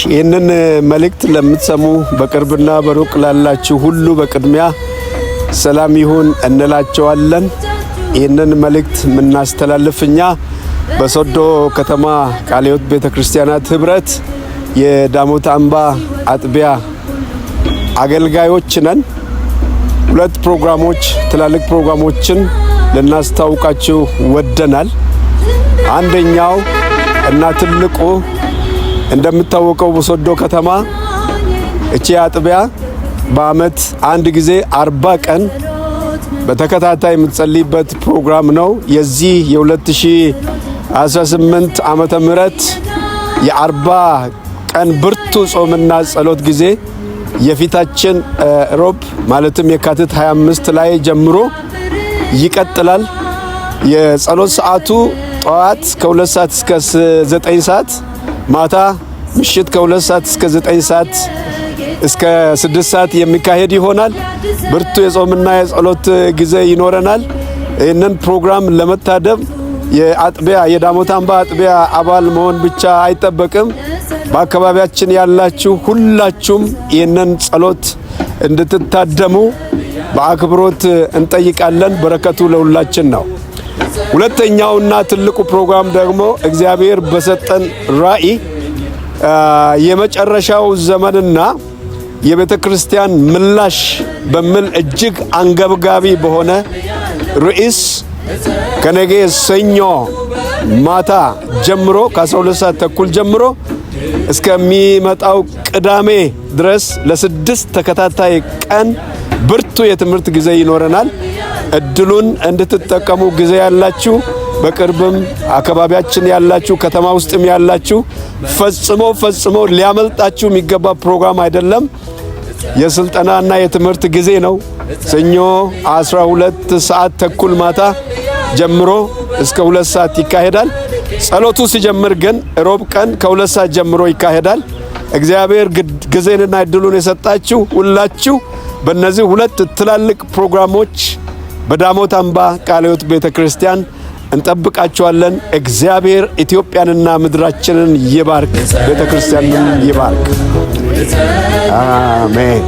ይህንን መልእክት ለምትሰሙ በቅርብና በሩቅ ላላችሁ ሁሉ በቅድሚያ ሰላም ይሁን እንላቸዋለን። ይህንን መልእክት የምናስተላልፍኛ በሶዶ ከተማ ቃለ ሕይወት ቤተክርስቲያናት ህብረት የዳሞት አምባ አጥቢያ አገልጋዮች ነን። ሁለት ፕሮግራሞች ትላልቅ ፕሮግራሞችን ልናስታውቃችሁ ወደናል። አንደኛው እና ትልቁ እንደምታወቀው በሶዶ ከተማ እቺ አጥቢያ በአመት አንድ ጊዜ 40 ቀን በተከታታይ የምትጸልይበት ፕሮግራም ነው። የዚህ የ2018 ዓመተ ምህረት የ40 ቀን ብርቱ ጾምና ጸሎት ጊዜ የፊታችን ሮብ ማለትም የካቲት 25 ላይ ጀምሮ ይቀጥላል። የጸሎት ሰዓቱ ጠዋት ከ2 ሰዓት እስከ 9 ሰዓት፣ ማታ ምሽት ከ2 ሰዓት እስከ 9 ሰዓት እስከ 6 ሰዓት የሚካሄድ ይሆናል። ብርቱ የጾምና የጸሎት ጊዜ ይኖረናል። ይህንን ፕሮግራም ለመታደም የአጥቢያ የዳሞት አምባ አጥቢያ አባል መሆን ብቻ አይጠበቅም። በአካባቢያችን ያላችሁ ሁላችሁም ይህንን ጸሎት እንድትታደሙ በአክብሮት እንጠይቃለን። በረከቱ ለሁላችን ነው። ሁለተኛውና ትልቁ ፕሮግራም ደግሞ እግዚአብሔር በሰጠን ራእይ የመጨረሻው ዘመንና የቤተ ክርስቲያን ምላሽ በሚል እጅግ አንገብጋቢ በሆነ ርዕስ ከነገ ሰኞ ማታ ጀምሮ ከ12 ሰዓት ተኩል ጀምሮ እስከሚመጣው ቅዳሜ ድረስ ለ6 ተከታታይ ቀን ብርቱ የትምህርት ጊዜ ይኖረናል። እድሉን እንድትጠቀሙ ጊዜ ያላችሁ በቅርብም አካባቢያችን ያላችሁ ከተማ ውስጥም ያላችሁ ፈጽሞ ሊያመልጣችሁ የሚገባ ፕሮግራም አይደለም። የስልጠናና የትምህርት ጊዜ ነው። ሰኞ 12 ሰዓት ተኩል ማታ ጀምሮ እስከ 2 ሰዓት ይካሄዳል። ጸሎቱ ሲጀምር ግን ሮብ ቀን ከ2 ሰዓት ጀምሮ ይካሄዳል። እግዚአብሔር ጊዜንና እድሉን የሰጣችሁ ሁላችሁ በእነዚህ ሁለት ትላልቅ ፕሮግራሞች በዳሞት አምባ ቃለ ሕይወት ቤተክርስቲያን እንጠብቃችኋለን። እግዚአብሔር ኢትዮጵያንና ምድራችንን ይባርክ፣ ቤተክርስቲያንን ይባርክ። አሜን።